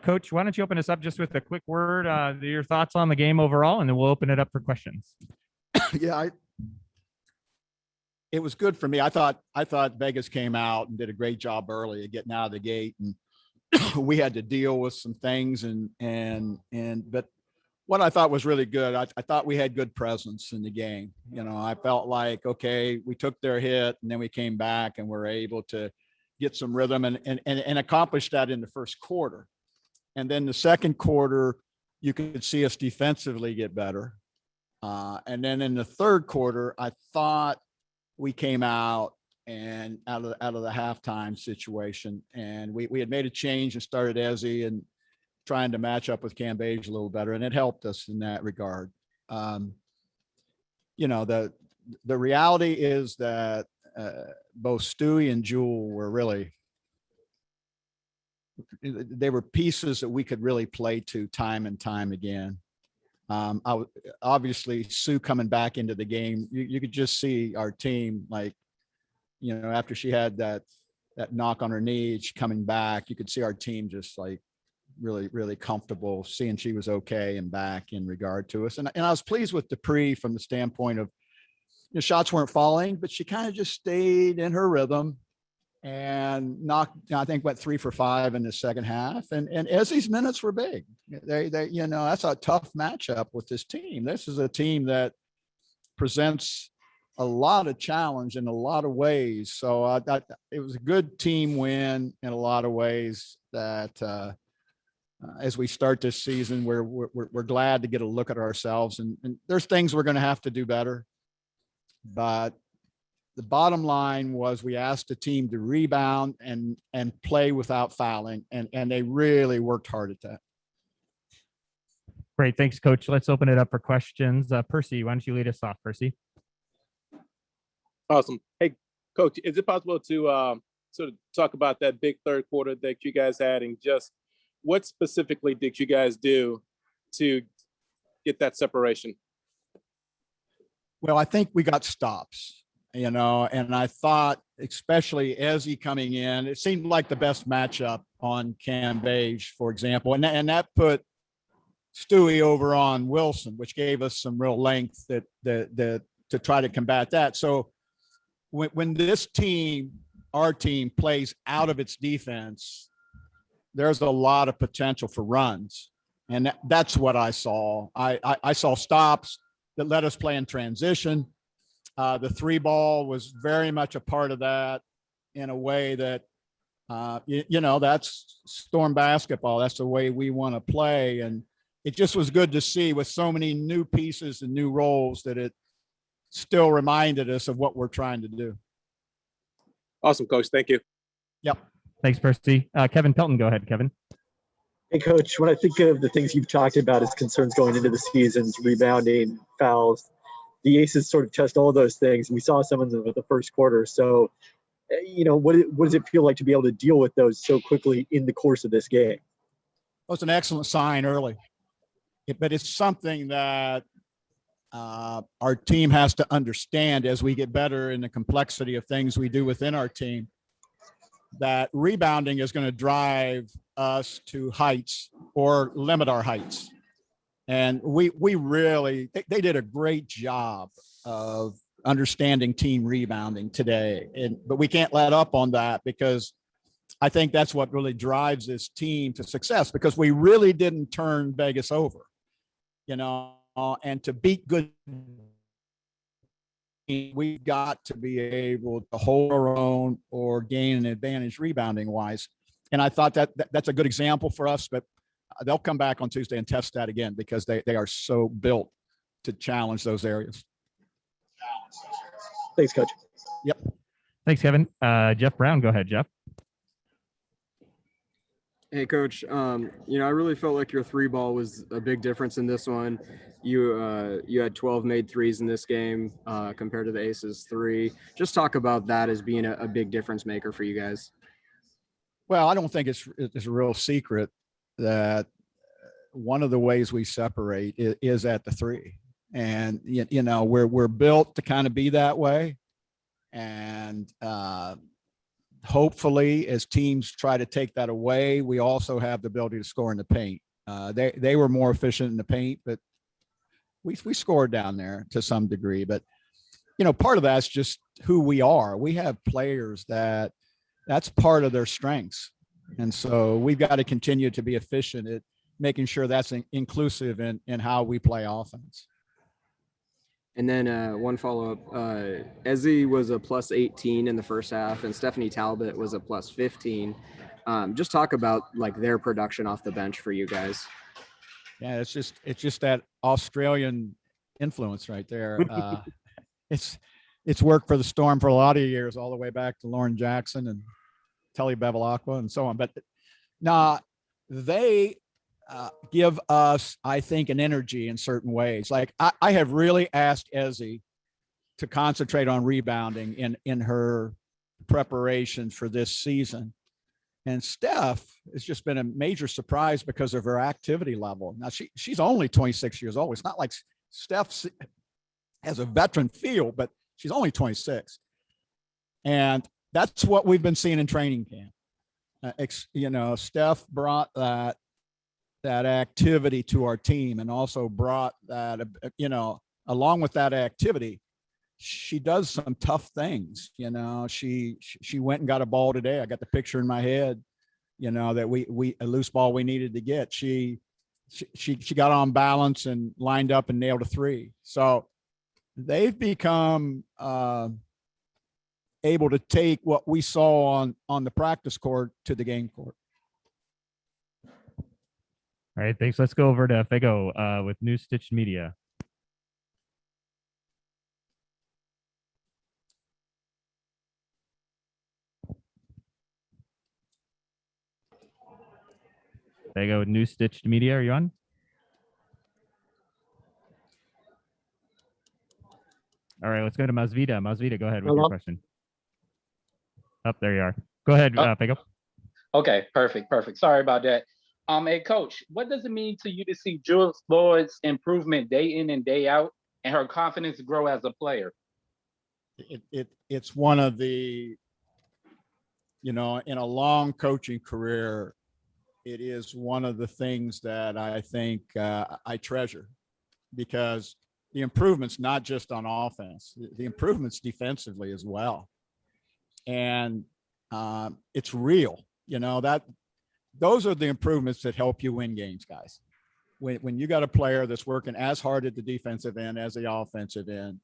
Coach, why don't you open us up just with a quick word, your thoughts on the game overall, and then we'll open it up for questions. Yeah, it was good for me. I thought Vegas came out and did a great job early at getting out of the gate, and we had to deal with some things but what I thought was really good, I thought we had good presence in the game. I felt like, okay, we took their hit and then we came back and were able to get some rhythm and accomplish that in the first quarter. And then the second quarter, you could see us defensively get better. And then in the third quarter, I thought we came out and out of the halftime situation, and we had made a change and started Ezzy and trying to match up with Cambage a little better, and it helped us in that regard. The reality is that both Stewie and Jewell were they were pieces that we could really play to time and time again. Obviously Sue coming back into the game, you could just see our team, like, after she had that knock on her knee, she coming back, you could see our team just like really, really comfortable seeing she was okay and back in regard to us. And I was pleased with Dupree from the standpoint of, shots weren't falling, but she kind of just stayed in her rhythm and I think went 3 for 5 in the second half. And Ezzy's minutes were big. They that's a tough matchup with this team. This is a team that presents a lot of challenge in a lot of ways. So it was a good team win in a lot of ways that as we start this season, we're glad to get a look at ourselves, and there's things we're going to have to do better. But the bottom line was we asked the team to rebound and play without fouling, and they really worked hard at that. Great. Thanks, Coach. Let's open it up for questions. Percy, why don't you lead us off, Percy? Awesome. Hey, Coach, is it possible to sort of talk about that big third quarter that you guys had, and just what specifically did you guys do to get that separation? Well, I think we got stops, and I thought, especially Ezzy coming in, it seemed like the best matchup on Cambage, for example, and that put Stewie over on Wilson, which gave us some real length that to try to combat that. So when this team, our team, plays out of its defense, there's a lot of potential for runs. And that's what I saw. I saw stops that let us play in transition. The 3-ball was very much a part of that in a way that, that's Storm basketball. That's the way we want to play. And it just was good to see with so many new pieces and new roles that it still reminded us of what we're trying to do. Awesome, Coach. Thank you. Yep. Thanks, Percy. Kevin Pelton, go ahead, Kevin. Hey, Coach, when I think of the things you've talked about as concerns going into the season, rebounding, fouls, the Aces sort of test all of those things. And we saw some of them in the first quarter. So, what does it feel like to be able to deal with those so quickly in the course of this game? Well, it's an excellent sign early. But it's something that our team has to understand as we get better in the complexity of things we do within our team, that rebounding is going to drive us to heights or limit our heights. And we really, they did a great job of understanding team rebounding today. But we can't let up on that, because I think that's what really drives this team to success, because we really didn't turn Vegas over, and to beat good, we've got to be able to hold our own or gain an advantage rebounding wise. And I thought that's a good example for us, but they'll come back on Tuesday and test that again, because they are so built to challenge those areas. Thanks, Coach. Yep. Thanks, Kevin. Jeff Brown, go ahead, Jeff. Hey, Coach. I really felt like your 3-ball was a big difference in this one. You had 12 made threes in this game compared to the Aces 3. Just talk about that as being a big difference maker for you guys. Well, I don't think it's a real secret that one of the ways we separate is at the 3. And, we're built to kind of be that way. And hopefully, as teams try to take that away, we also have the ability to score in the paint. They were more efficient in the paint, but we scored down there to some degree. But, part of that's just who we are. We have players that's part of their strengths. And so we've got to continue to be efficient at making sure that's inclusive in how we play offense. And then one follow-up, Ezzy was a plus 18 in the first half, and Stephanie Talbot was a plus 15. Just talk about like their production off the bench for you guys. Yeah, it's just that Australian influence right there. It's worked for the Storm for a lot of years, all the way back to Lauren Jackson and Telly Bevilacqua and so on. But they give us, I think, an energy in certain ways. Like I have really asked Ezzy to concentrate on rebounding in her preparation for this season. And Steph has just been a major surprise because of her activity level. Now she's only 26 years old. It's not like Steph has a veteran feel, but she's only 26. And that's what we've been seeing in training camp. Steph brought that activity to our team, and also brought that, along with that activity, she does some tough things. She went and got a ball today. I got the picture in my head, that we a loose ball we needed to get. She got on balance and lined up and nailed a three. So they've become able to take what we saw on the practice court to the game court. All right, thanks. Let's go over to Fego with New Stitch Media. Fego with New Stitched Media, are you on? All right, let's go to Masvita. Masvita, go ahead with your question. Up there you are. Go ahead, Fego. Okay, perfect. Sorry about that. Hey, Coach, what does it mean to you to see Jewell Loyd's improvement day in and day out, and her confidence grow as a player? It's one of the, in a long coaching career, it is one of the things that I think I treasure, because the improvements not just on offense, the improvements defensively as well, and it's real. Those are the improvements that help you win games, guys. When you got a player that's working as hard at the defensive end as the offensive end,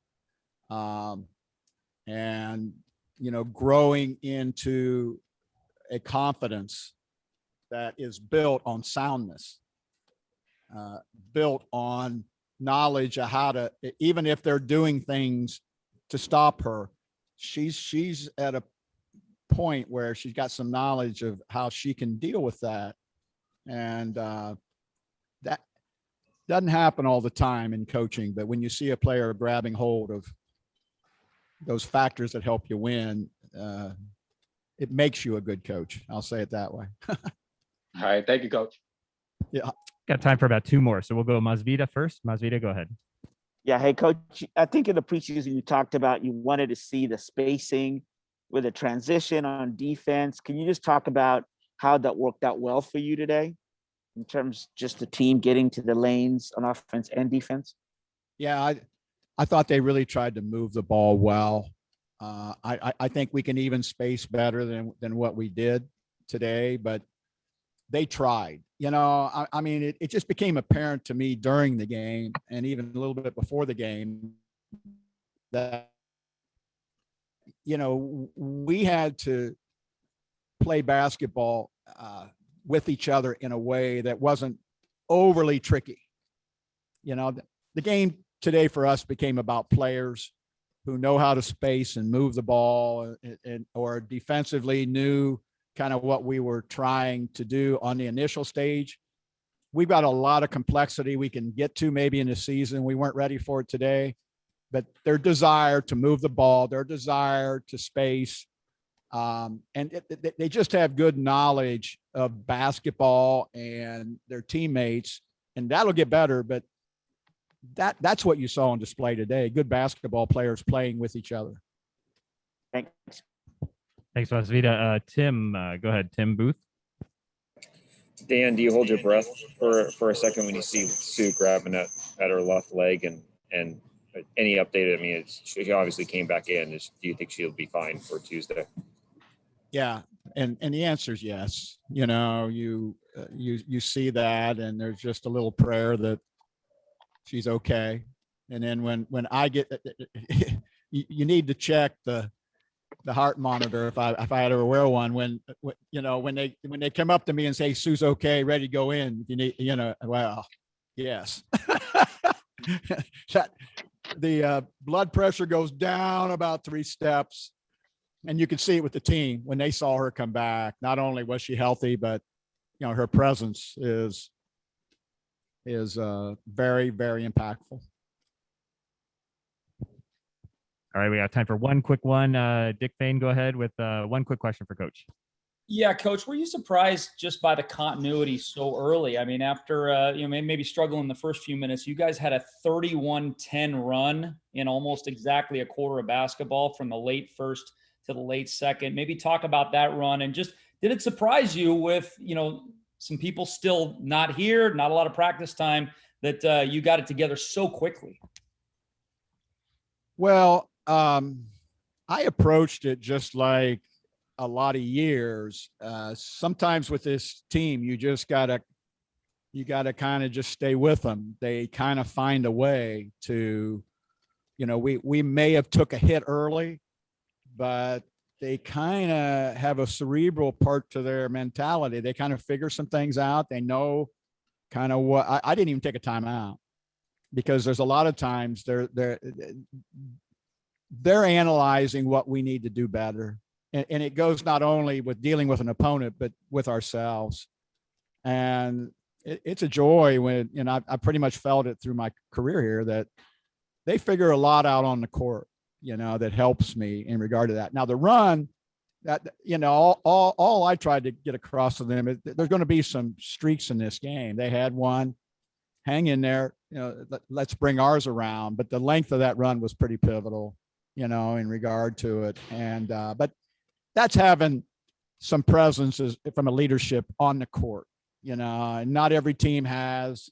and growing into a confidence that is built on soundness, built on knowledge of how to, even if they're doing things to stop her, she's at a point where she's got some knowledge of how she can deal with that. And that doesn't happen all the time in coaching, but when you see a player grabbing hold of those factors that help you win, it makes you a good coach. I'll say it that way. All right. Thank you, Coach. Yeah. Got time for about two more. So we'll go Masvita first. Masvita, go ahead. Yeah. Hey, Coach, I think in the preseason you talked about you wanted to see the spacing with a transition on defense. Can you just talk about how that worked out well for you today in terms of just the team getting to the lanes on offense and defense? Yeah, I thought they really tried to move the ball well. I think we can even space better than what we did today, but they tried. I mean, it just became apparent to me during the game and even a little bit before the game that we had to play basketball with each other in a way that wasn't overly tricky. The game today for us became about players who know how to space and move the ball, or defensively knew kind of what we were trying to do on the initial stage. We've got a lot of complexity we can get to maybe in the season. We weren't ready for it today, but their desire to move the ball, their desire to space, and they just have good knowledge of basketball and their teammates, and that'll get better. But that's what you saw on display today. Good basketball players playing with each other. Thanks. Thanks, Masvita. Tim, go ahead. Tim Booth. Dan, do you hold your breath for a second when you see Sue grabbing at her left leg and any update? I mean, she obviously came back in. Do you think she'll be fine for Tuesday? Yeah, and the answer is yes. You know, you see that, and there's just a little prayer that she's okay. And then when I get, you need to check the heart monitor if I had to wear one when they come up to me and say Sue's okay, ready to go in. You need, well, yes. That the blood pressure goes down about 3 steps, and you could see it with the team when they saw her come back. Not only was she healthy, but her presence is very, very impactful. All right, we got time for one quick one. Dick Fain, go ahead with one quick question for Coach. Yeah, Coach, were you surprised just by the continuity so early? I mean, after maybe struggling the first few minutes, you guys had a 31-10 run in almost exactly a quarter of basketball from the late first to the late second. Maybe talk about that run, and just did it surprise you with some people still not here, not a lot of practice time, that you got it together so quickly? Well, I approached it just like a lot of years. Sometimes with this team, you gotta kind of just stay with them. They kind of find a way to, we may have took a hit early, but they kind of have a cerebral part to their mentality. They kind of figure some things out. They know kind of what I didn't even take a timeout, because there's a lot of times they're analyzing what we need to do better. And it goes not only with dealing with an opponent, but with ourselves. And it's a joy when, I pretty much felt it through my career here, that they figure a lot out on the court, that helps me in regard to that. Now the run, that, all I tried to get across to them is there's going to be some streaks in this game. They had one. Hang in there, let's bring ours around. But the length of that run was pretty pivotal, in regard to it. And but that's having some presence from a leadership on the court. Not every team has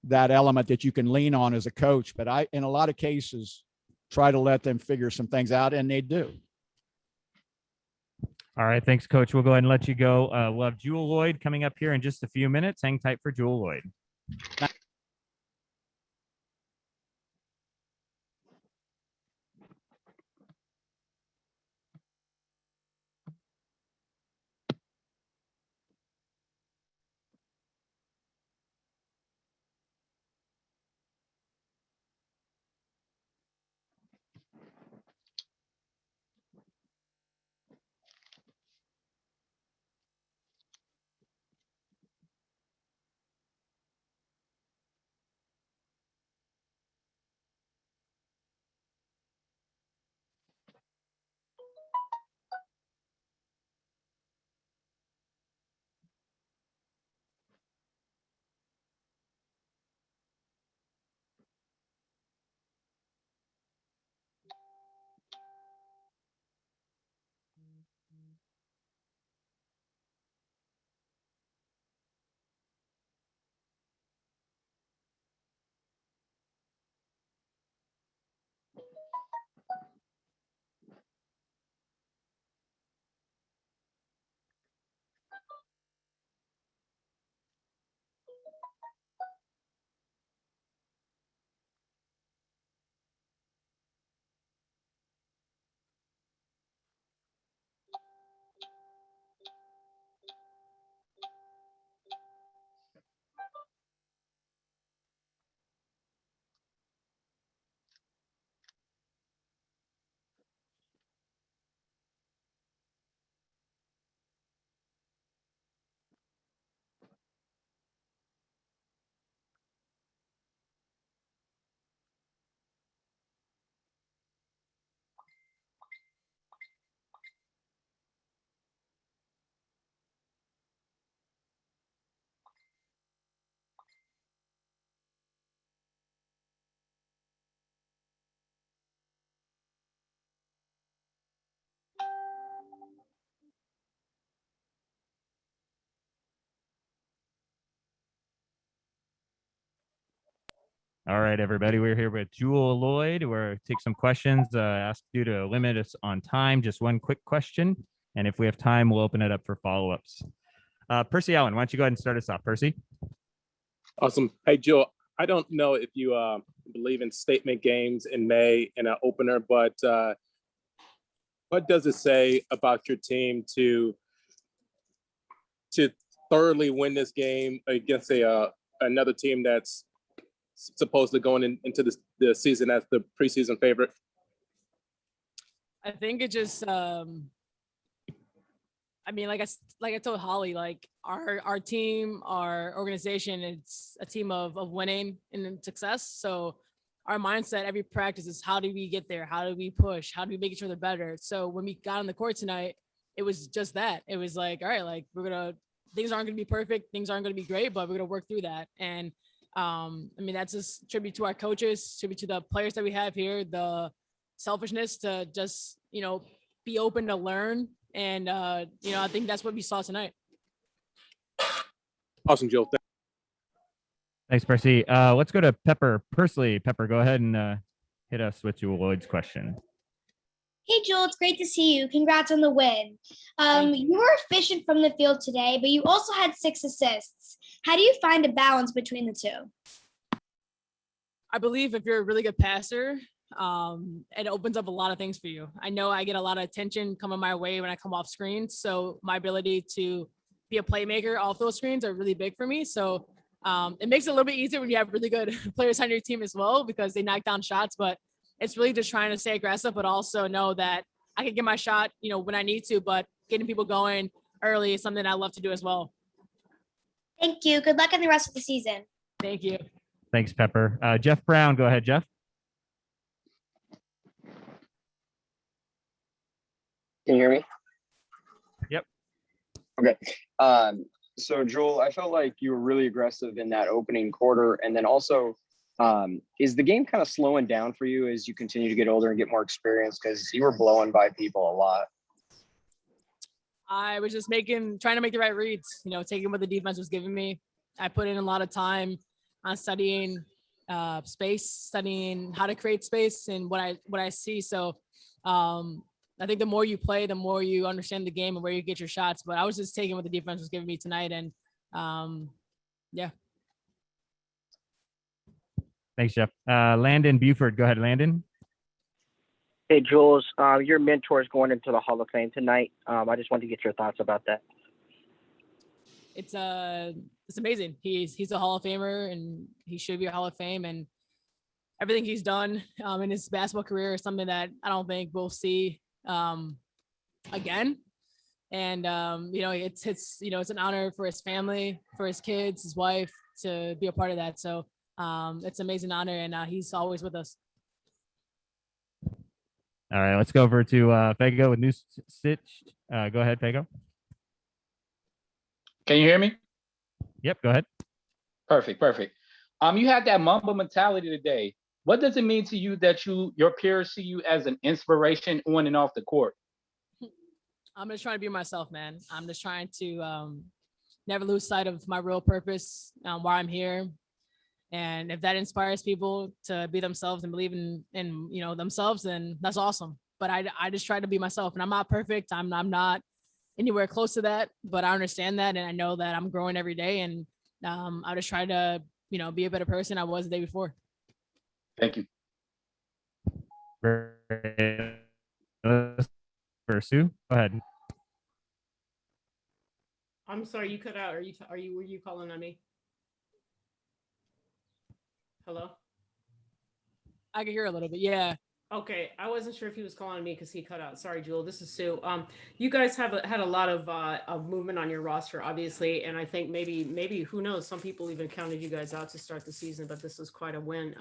that element that you can lean on as a coach, but I, in a lot of cases, try to let them figure some things out, and they do. All right, thanks, Coach. We'll go ahead and let you go. We'll have Jewell Loyd coming up here in just a few minutes. Hang tight for Jewell Loyd. All right, everybody, we're here with Jewell Loyd. We're take some questions. Ask you to limit us on time. Just one quick question, and if we have time, we'll open it up for follow-ups. Percy Allen, why don't you go ahead and start us off, Percy? Awesome. Hey, Joel, I don't know if you believe in statement games in May and an opener, but what does it say about your team to thoroughly win this game against another team that's supposedly going into the season as the preseason favorite? I think it just, I mean, like I told Holly, like our team, our organization, it's a team of winning and success. So our mindset every practice is how do we get there? How do we push? How do we make each other better? So when we got on the court tonight, it was just that. It was like, all right, like things aren't gonna be perfect, things aren't gonna be great, but we're gonna work through that. And I mean, that's just tribute to our coaches, tribute to the players that we have here, the selfishness to just, be open to learn. And, I think that's what we saw tonight. Awesome, Joel. Thanks, Percy. Let's go to Pepper Persley. Pepper, go ahead and hit us with Jewell Loyd's question. Hey, Jewell, it's great to see you. Congrats on the win. You were efficient from the field today, but you also had 6 assists. How do you find a balance between the two? I believe if you're a really good passer, it opens up a lot of things for you. I know I get a lot of attention coming my way when I come off screens. So my ability to be a playmaker off those screens are really big for me. So it makes it a little bit easier when you have really good players on your team as well, because they knock down shots, but it's really just trying to stay aggressive, but also know that I can get my shot, when I need to, but getting people going early is something I love to do as well. Thank you. Good luck in the rest of the season. Thank you. Thanks, Pepper. Jeff Brown, go ahead, Jeff. Can you hear me? Yep. Okay. So Joel, I felt like you were really aggressive in that opening quarter. And then also, is the game kind of slowing down for you as you continue to get older and get more experience? Because you were blowing by people a lot. I was just trying to make the right reads, taking what the defense was giving me. I put in a lot of time on studying space, studying how to create space and what I see. So I think the more you play, the more you understand the game and where you get your shots. But I was just taking what the defense was giving me tonight. And yeah. Thanks, Jeff. Landon Buford, go ahead, Landon. Hey, Jules, your mentor is going into the Hall of Fame tonight. I just wanted to get your thoughts about that. It's amazing. He's a Hall of Famer, and he should be a Hall of Fame. And everything he's done in his basketball career is something that I don't think we'll see again. And it's an honor for his family, for his kids, his wife to be a part of that. So it's an amazing honor, and he's always with us. All right, let's go over to Fago with New Stitch. Go ahead, Fago. Can you hear me? Yep, go ahead. Perfect. You had that Mamba mentality today. What does it mean to you that your peers see you as an inspiration on and off the court? I'm just trying to be myself, man. I'm just trying to never lose sight of my real purpose, why I'm here. And if that inspires people to be themselves and believe in themselves, then that's awesome. But I just try to be myself, and I'm not perfect. I'm not anywhere close to that, but I understand that, and I know that I'm growing every day. And I just try to be a better person I was the day before. Thank you. For Sue, go ahead. I'm sorry, you cut out. Were you calling on me? Hello? I can hear a little bit. Yeah. Okay. I wasn't sure if he was calling on me because he cut out. Sorry, Jewel. This is Sue. You guys have had a lot of movement on your roster, obviously, and I think maybe who knows? Some people even counted you guys out to start the season, but this was quite a win.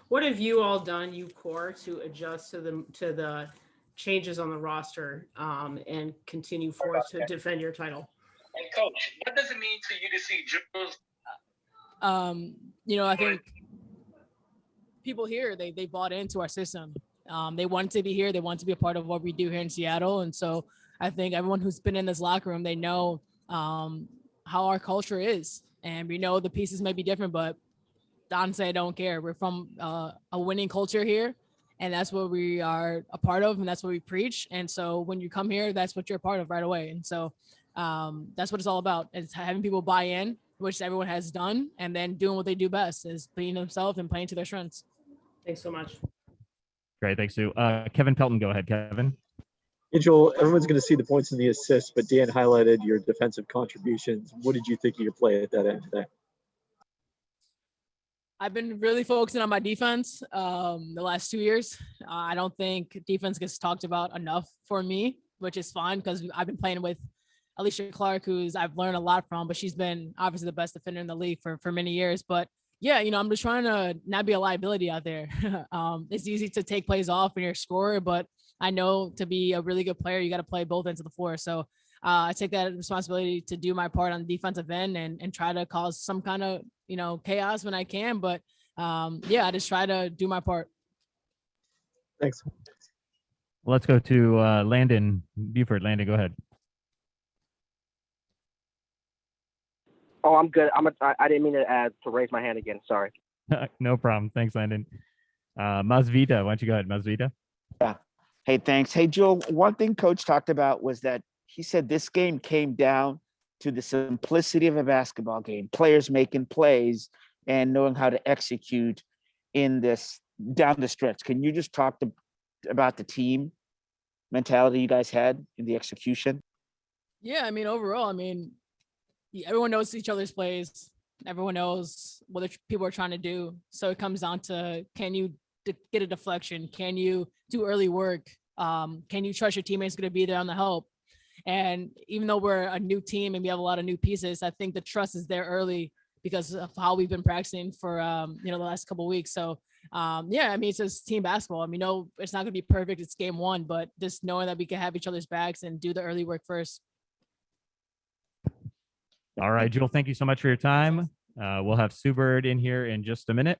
What have you all done, you core, to adjust to the changes on the roster and continue forward to defend your title? And Coach, what does it mean to you to see Jules? I think people here, they bought into our system. They want to be here. They want to be a part of what we do here in Seattle. And so I think everyone who's been in this locker room, they know how our culture is. And we know the pieces may be different, but honestly, I don't care. We're from a winning culture here, and that's what we are a part of, and that's what we preach. And so when you come here, that's what you're a part of right away. And so that's what it's all about. It's having people buy in, which everyone has done, and then doing what they do best is being themselves and playing to their strengths. Thanks so much. Great. Thanks, Sue. Kevin Pelton, go ahead, Kevin. Hey, Joel, everyone's going to see the points and the assists, but Dan highlighted your defensive contributions. What did you think of your play at that end today? I've been really focusing on my defense the last 2 years. I don't think defense gets talked about enough for me, which is fine because I've been playing with Alicia Clark, who's I've learned a lot from, but she's been obviously the best defender in the league for many years. But yeah, I'm just trying to not be a liability out there. It's easy to take plays off when you're a scorer, but I know to be a really good player, you got to play both ends of the floor. So I take that responsibility to do my part on the defensive end and try to cause some kind of, chaos when I can. But yeah, I just try to do my part. Thanks. Let's go to Landon Buford. Landon, go ahead. Oh, I'm good. I didn't mean to raise my hand again. Sorry. No problem. Thanks, Landon. Masvita, why don't you go ahead, Masvita? Yeah. Hey, thanks. Hey, Joel, one thing Coach talked about was that he said this game came down to the simplicity of a basketball game, players making plays and knowing how to execute in this down the stretch. Can you just talk about the team mentality you guys had in the execution? Yeah, overall, everyone knows each other's plays. Everyone knows what people are trying to do. So it comes down to, can you get a deflection? Can you do early work? Can you trust your teammates going to be there on the help? And even though we're a new team and we have a lot of new pieces, I think the trust is there early because of how we've been practicing for, the last couple of weeks. So, yeah, it's just team basketball. It's not going to be perfect. It's game one, but just knowing that we can have each other's backs and do the early work first. All right, Jewel, thank you so much for your time. We'll have Sue Bird in here in just a minute.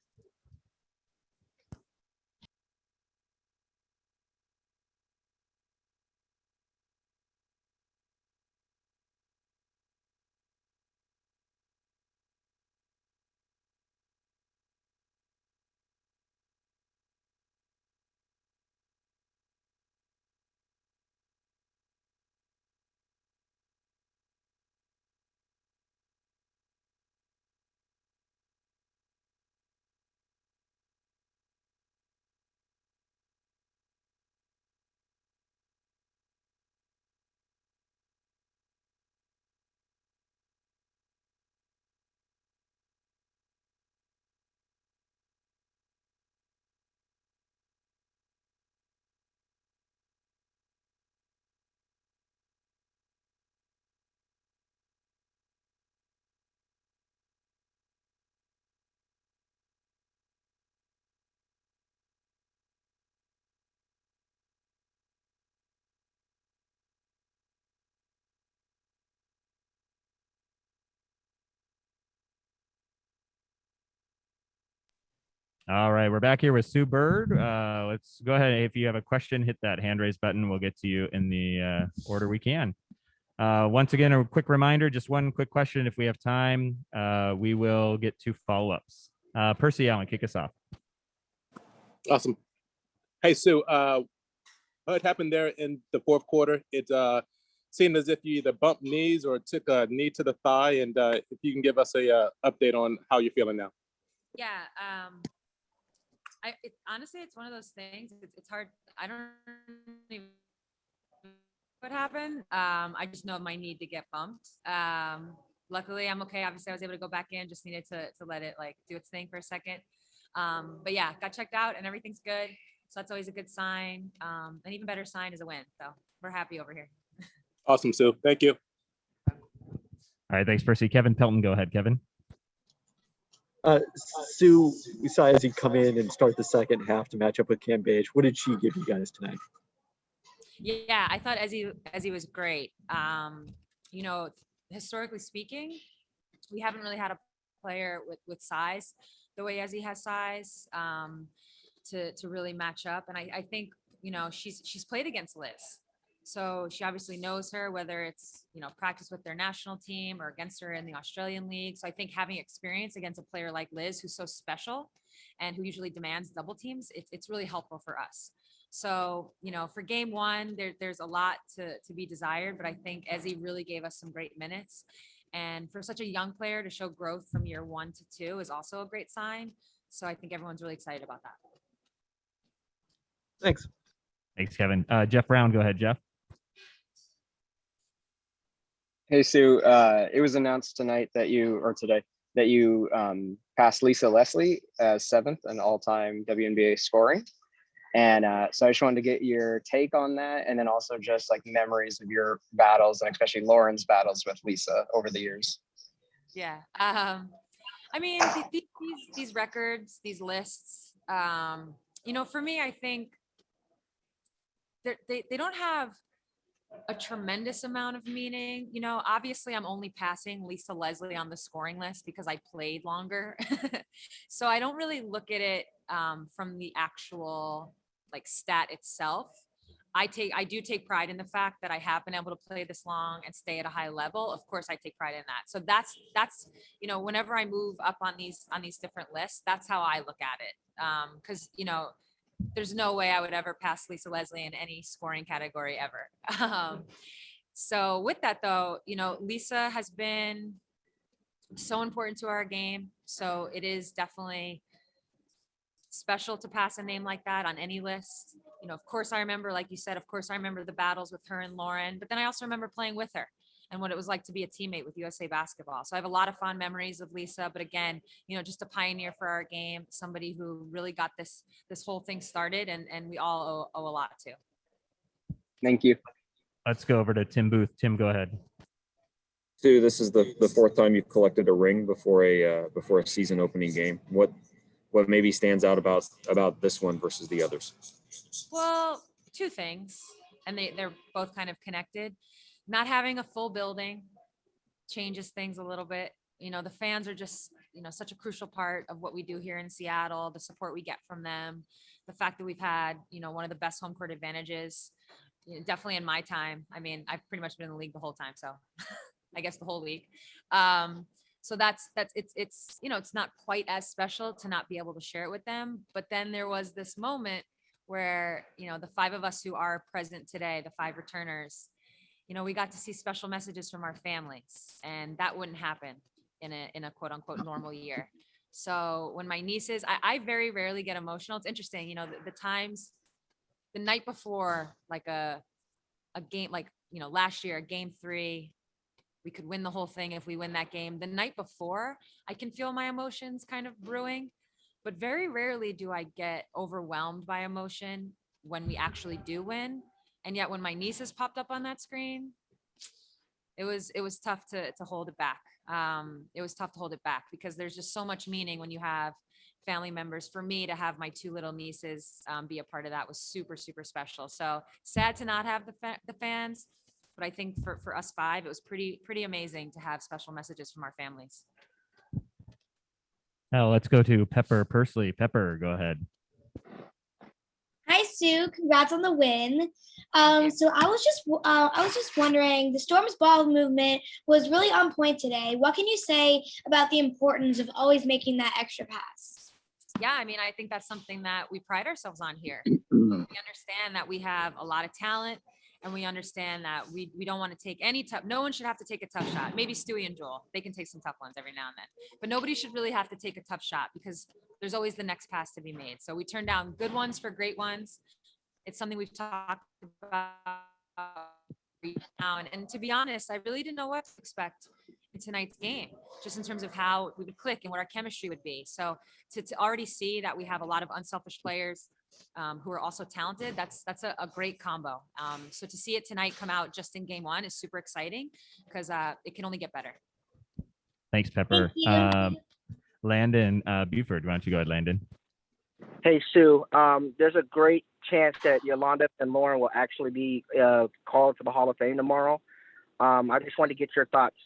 All right, we're back here with Sue Bird. Let's go ahead. If you have a question, hit that hand raise button. We'll get to you in the order we can. Once again, a quick reminder, just one quick question. If we have time, we will get to follow-ups. Percy Allen, kick us off. Awesome. Hey, Sue, what happened there in the fourth quarter? It seemed as if you either bumped knees or took a knee to the thigh. And if you can give us a update on how you're feeling now. Yeah. Honestly, it's one of those things. It's hard. I don't even know what happened. I just know my need to get bumped. Luckily, I'm okay. Obviously, I was able to go back in. Just needed to let it do its thing for a second. But yeah, got checked out and everything's good. So that's always a good sign. An even better sign is a win. So we're happy over here. Awesome, Sue. Thank you. All right, thanks, Percy. Kevin Pelton, go ahead, Kevin. Sue, we saw Ezzy come in and start the second half to match up with Cam Beige. What did she give you guys tonight? Yeah, I thought Ezzy was great. Historically speaking, we haven't really had a player with size the way Ezzy has size to really match up. And I think, she's played against Liz. So she obviously knows her, whether it's, practice with their national team or against her in the Australian League. So I think having experience against a player like Liz, who's so special and who usually demands double teams, it's really helpful for us. So, for game one, there's a lot to be desired, but I think Ezzy really gave us some great minutes. And for such a young player to show growth from year 1 to 2 is also a great sign. So I think everyone's really excited about that. Thanks. Thanks, Kevin. Jeff Brown, go ahead, Jeff. Hey, Sue, it was announced today that you passed Lisa Leslie as 7th in all-time WNBA scoring. And so I just wanted to get your take on that, and then also just like memories of your battles, and especially Lauren's battles with Lisa over the years. Yeah. I mean, these records, these lists, for me, I think they don't have a tremendous amount of meaning. Obviously I'm only passing Lisa Leslie on the scoring list because I played longer. So I don't really look at it from the actual like stat itself. I do take pride in the fact that I have been able to play this long and stay at a high level. Of course, I take pride in that. So that's whenever I move up on these different lists, that's how I look at it. Because there's no way I would ever pass Lisa Leslie in any scoring category ever. So with that though, Lisa has been so important to our game. So it is definitely special to pass a name like that on any list. Of course I remember, like you said, I remember the battles with her and Lauren, but then I also remember playing with her and what it was like to be a teammate with USA Basketball. So I have a lot of fond memories of Lisa, but again, just a pioneer for our game, somebody who really got this whole thing started, and we all owe a lot to. Thank you. Let's go over to Tim Booth. Tim, go ahead. Stu, this is the 4th time you've collected a ring before a season opening game. What maybe stands out about this one versus the others? Well, 2 things, and they're both kind of connected. Not having a full building changes things a little bit. The fans are just, such a crucial part of what we do here in Seattle, the support we get from them, the fact that we've had, one of the best home court advantages, definitely in my time. I mean, I've pretty much been in the league the whole time, so I guess the whole week. So that's it's not quite as special to not be able to share it with them. But then there was this moment where, the 5 of us who are present today, the 5 returners, we got to see special messages from our families, and that wouldn't happen in a quote unquote normal year. So when my nieces, I very rarely get emotional. It's interesting, the times, the night before, like a game, like, last year, game 3, we could win the whole thing if we win that game. The night before, I can feel my emotions kind of brewing, but very rarely do I get overwhelmed by emotion when we actually do win. And yet when my nieces popped up on that screen, it was tough to hold it back. It was tough to hold it back because there's just so much meaning when you have family members. For me to have my 2 little nieces be a part of that was super, super special. So sad to not have the fans, but I think for us 5, it was pretty amazing to have special messages from our families. Now let's go to Pepper Pursley. Pepper, go ahead. Hi, Sue. Congrats on the win. So I was just wondering, the Storm's ball movement was really on point today. What can you say about the importance of always making that extra pass? Yeah, I mean, I think that's something that we pride ourselves on here. We understand that we have a lot of talent, and we understand that we don't want to take any tough. No one should have to take a tough shot. Maybe Stewie and Jewell, they can take some tough ones every now and then, but nobody should really have to take a tough shot because there's always the next pass to be made. So we turn down good ones for great ones. It's something we've talked about now. And to be honest, I really didn't know what to expect in tonight's game, just in terms of how we would click and what our chemistry would be. So to already see that we have a lot of unselfish players who are also talented, that's a great combo. So to see it tonight come out just in game 1 is super exciting because it can only get better. Thanks, Pepper. Landon Buford, why don't you go ahead, Landon? Hey, Sue, there's a great chance that Yolanda and Lauren will actually be called for the Hall of Fame tomorrow. I just wanted to get your thoughts.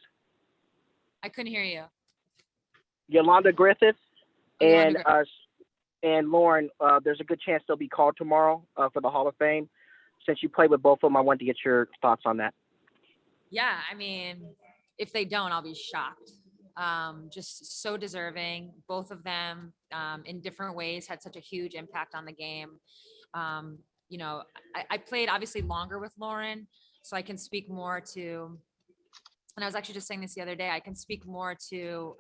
I couldn't hear you. Yolanda Griffith and Lauren, there's a good chance they'll be called tomorrow for the Hall of Fame. since you played with both of them, I wanted to get your thoughts on that. Yeah, I mean, if they don't, I'll be shocked. Just so deserving. Both of them, in different ways, had such a huge impact on the game. You know, I played obviously longer with Lauren, so I can speak more to, and I was actually just saying this the other day, I can speak more to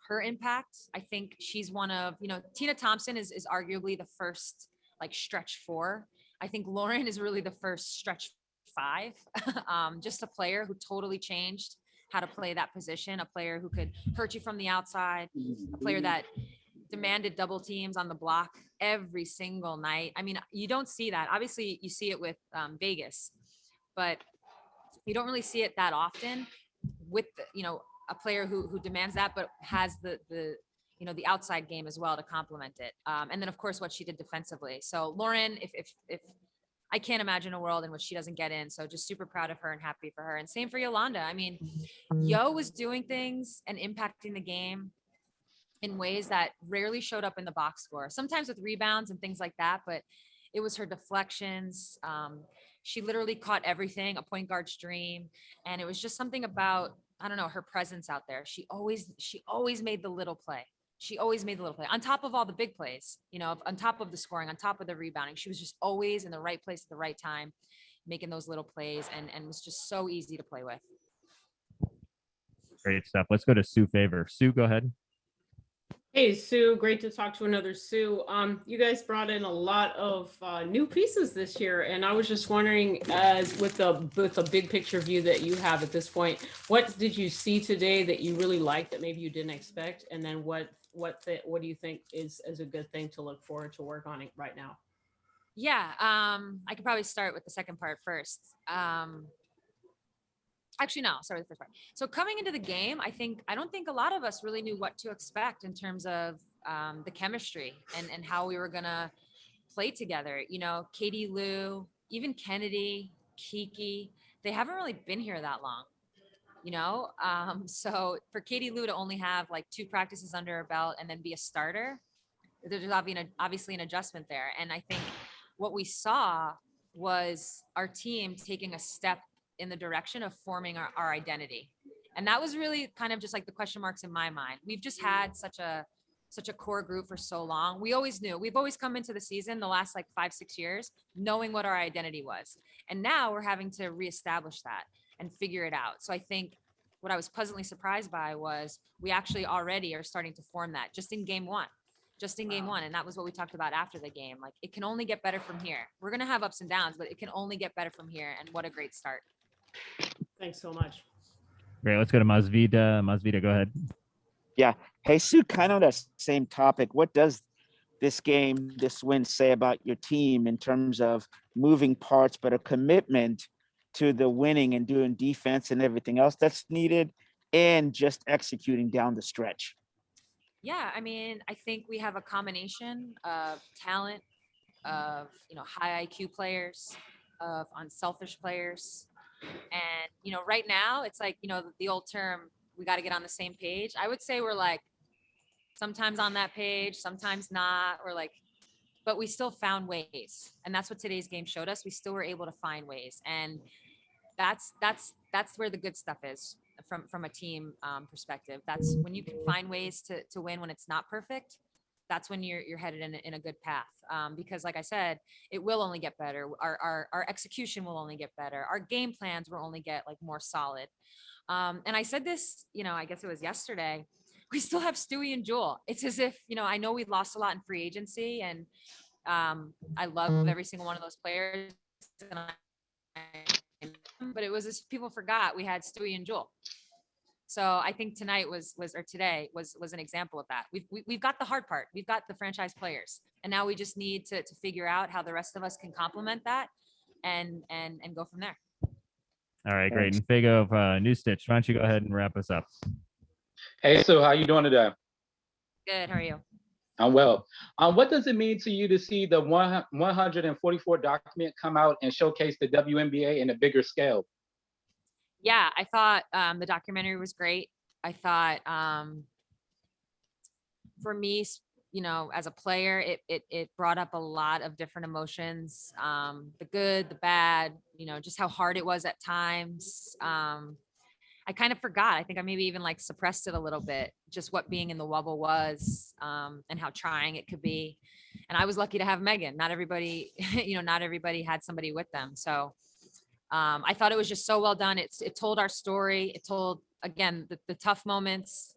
her impact. I think she's one of, you know, Tina Thompson is arguably the first like stretch 4. I think Lauren is really the first stretch 5. Just a player who totally changed how to play that position, a player who could hurt you from the outside, a player that demanded double teams on the block every single night. I mean, you don't see that. Obviously, you see it with Vegas, but you don't really see it that often with, you know, a player who demands that, but has the you know, the outside game as well to complement it. And then of course what she did defensively. So Lauren, if I can't imagine a world in which she doesn't get in. So just super proud of her and happy for her. And same for Yolanda. I mean, Yo was doing things and impacting the game in ways that rarely showed up in the box score, sometimes with rebounds and things like that, but it was her deflections. She literally caught everything, a point guard's dream. And it was just something about, I don't know, her presence out there. She always made the little play. She always made the little play on top of all the big plays, you know, on top of the scoring, on top of the rebounding. She was just always in the right place at the right time, making those little plays, and was just so easy to play with. Great stuff. Let's go to Sue Favor. Sue, go ahead. Hey, Sue, great to talk to another Sue. You guys brought in a lot of new pieces this year, and I was just wondering, as with the big picture view that you have at this point, what did you see today that you really liked that maybe you didn't expect, and then what do you think is a good thing to look forward to work on it right now? Yeah, I could probably start with the second part first. Actually, no, sorry, the first part. So coming into the game, I don't think a lot of us really knew what to expect in terms of the chemistry and how we were gonna play together. You know, Katie Lou, even Kennedy, Kiki, they haven't really been here that long. You know, so for Katie Lou to only have like 2 practices under her belt and then be a starter, there's obviously an adjustment there. And I think what we saw was our team taking a step in the direction of forming our identity. And that was really kind of just like the question marks in my mind. We've just had such a core group for so long. We always knew, we've always come into the season the last like 5-6 years, knowing what our identity was. And now we're having to reestablish that and figure it out. So I think what I was pleasantly surprised by was we actually already are starting to form that just in game one. And that was what we talked about after the game. Like, it can only get better from here. We're going to have ups and downs, but it can only get better from here. And what a great start. Thanks so much. Great. Let's go to Masvida. Masvida, go ahead. Yeah. Hey, Sue, kind of that same topic. What does this game, this win say about your team in terms of moving parts, but a commitment to the winning and doing defense and everything else that's needed and just executing down the stretch? Yeah, I mean, I think we have a combination of talent, of, you know, high IQ players, of unselfish players. And, you know, right now it's like, you know, the old term, we got to get on the same page. I would say we're like sometimes on that page, sometimes not. We're like, but we still found ways. And that's what today's game showed us. We still were able to find ways. And that's where the good stuff is from a team perspective. That's when you can find ways to win when it's not perfect. That's when you're headed in a good path. Because like I said, it will only get better. Our execution will only get better. Our game plans will only get like more solid. And I said this, you know, I guess it was yesterday, we still have Stewie and Jewell. It's as if, you know, I know we lost a lot in free agency, and I love every single one of those players. But it was as if people forgot we had Stewie and Jewell. So I think tonight today was an example of that. We've got the hard part. We've got the franchise players, and now we just need to figure out how the rest of us can complement that and go from there. All right, great. And Fago of New Stitch, why don't you go ahead and wrap us up? Hey, Sue, how you doing today? Good. How are you? I'm well. What does it mean to you to see the 144 document come out and showcase the WNBA in a bigger scale? Yeah, I thought the documentary was great. I thought for me as a player, it brought up a lot of different emotions, the good, the bad, just how hard it was at times. I kind of forgot. I think I maybe even like suppressed it a little bit, just what being in the Wubble was, and how trying it could be. And I was lucky to have Megan. Not everybody, not everybody had somebody with them. So I thought it was just so well done. It told our story. It told, again, the tough moments,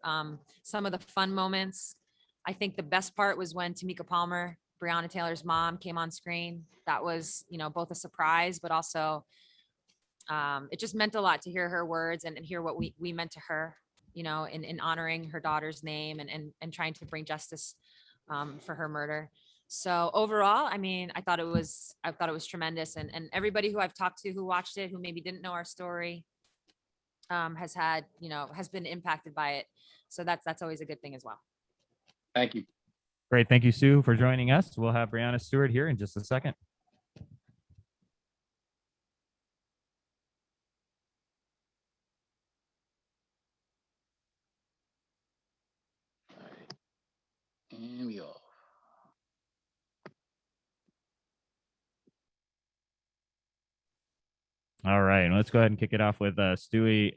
some of the fun moments. I think the best part was when Tamika Palmer, Breonna Taylor's mom, came on screen. That was, both a surprise, but also it just meant a lot to hear her words and hear what we meant to her, in honoring her daughter's name and trying to bring justice for her murder. So overall, I mean, I thought it was tremendous. And everybody who I've talked to who watched it, who maybe didn't know our story, has been impacted by it. So that's always a good thing as well. Thank you. Great. Thank you, Sue, for joining us. We'll have Brianna Stewart here in just a second. And we off. All right, let's go ahead and kick it off with Stewie.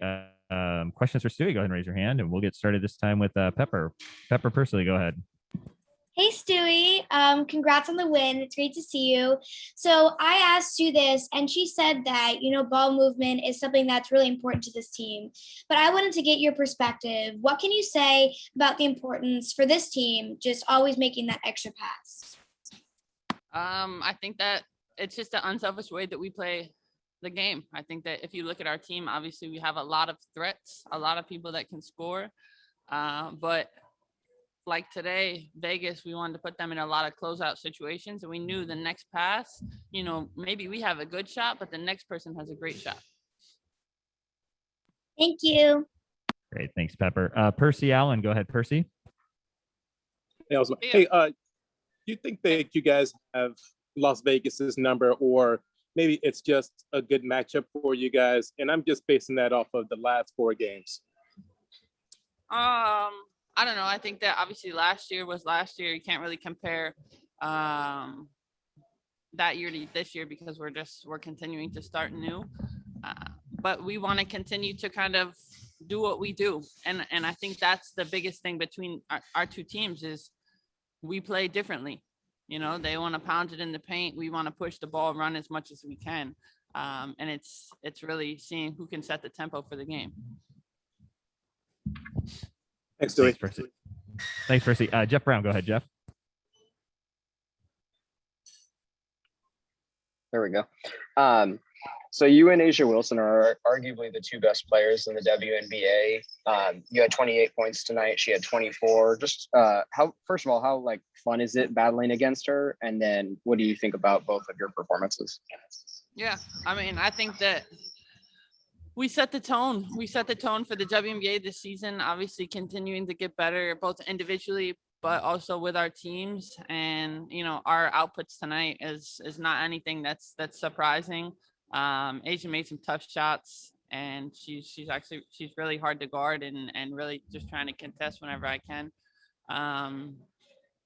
Questions for Stewie? Go ahead and raise your hand, and we'll get started this time with Pepper. Pepper Pursley, go ahead. Hey, Stewie. Congrats on the win. It's great to see you. So I asked you this, and she said that, ball movement is something that's really important to this team. But I wanted to get your perspective. What can you say about the importance for this team, just always making that extra pass? I think that it's just an unselfish way that we play the game. I think that if you look at our team, obviously we have a lot of threats, a lot of people that can score. But like today, Vegas, we wanted to put them in a lot of closeout situations, and we knew the next pass, maybe we have a good shot, but the next person has a great shot. Thank you. Great. Thanks, Pepper. Percy Allen, go ahead, Percy. Hey, you think that you guys have Las Vegas's number, or maybe it's just a good matchup for you guys? And I'm just basing that off of the last 4 games. I don't know. I think that obviously last year was last year. You can't really compare that year to this year because we're continuing to start new. But we want to continue to kind of do what we do. And I think that's the biggest thing between our two teams is we play differently. They want to pound it in the paint. We want to push the ball, run as much as we can. And it's really seeing who can set the tempo for the game. Thanks, Percy. Thanks, Percy. Jeff Brown, go ahead, Jeff. There we go. So you and Asia Wilson are arguably the 2 best players in the WNBA. You had 28 points tonight. She had 24. Just first of all, how fun is it battling against her? And then what do you think about both of your performances? Yeah, I mean, I think that we set the tone. We set the tone for the WNBA this season, obviously continuing to get better, both individually, but also with our teams. And, our outputs tonight is not anything that's surprising. Asia made some tough shots, and she's really hard to guard and really just trying to contest whenever I can.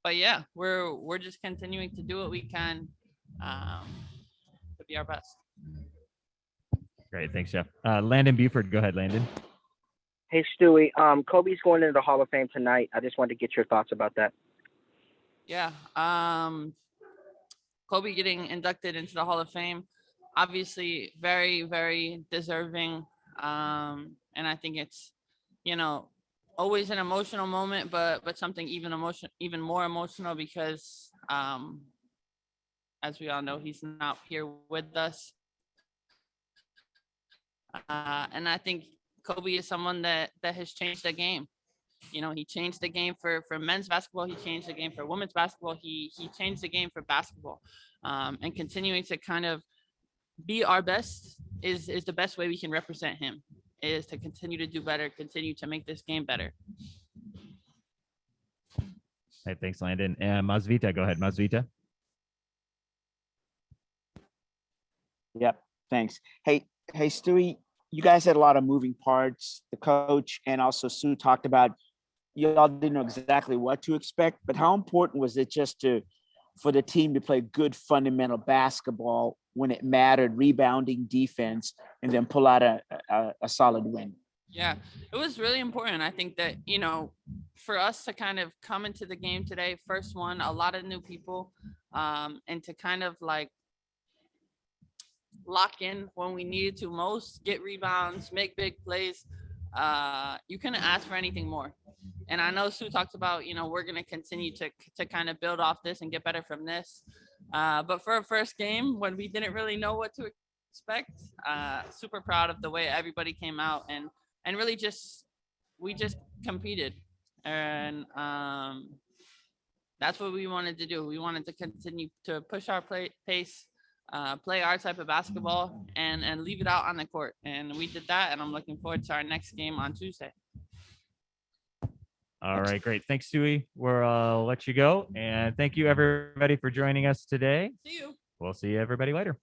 But yeah, we're just continuing to do what we can to be our best. Great. Thanks, Jeff. Landon Buford, go ahead, Landon. Hey, Stewie. Kobe's going into the Hall of Fame tonight. I just wanted to get your thoughts about that. Yeah. Kobe getting inducted into the Hall of Fame, obviously very, very deserving. And I think it's, always an emotional moment, but something even more emotional because, as we all know, he's not here with us. And I think Kobe is someone that has changed the game. He changed the game for men's basketball. He changed the game for women's basketball. He changed the game for basketball. And continuing to kind of be our best is the best way we can represent him, is to continue to do better, continue to make this game better. Hey, thanks, Landon. And Masvita, go ahead, Masvita. Yep, thanks. Hey, Stewie, you guys had a lot of moving parts. The coach and also Sue talked about y'all didn't know exactly what to expect, but how important was it just for the team to play good fundamental basketball when it mattered, rebounding, defense, and then pull out a solid win? Yeah, it was really important. I think that, for us to kind of come into the game today, first one, a lot of new people, and to kind of like lock in when we needed to most, get rebounds, make big plays. You couldn't ask for anything more. And I know Sue talked about, we're going to continue to kind of build off this and get better from this. But for a first game, when we didn't really know what to expect, super proud of the way everybody came out and really we just competed. And that's what we wanted to do. We wanted to continue to push our pace, play our type of basketball, and leave it out on the court. And we did that, and I'm looking forward to our next game on Tuesday. All right, great. Thanks, Stewie. We'll let you go. And thank you, everybody, for joining us today. See you. We'll see everybody later.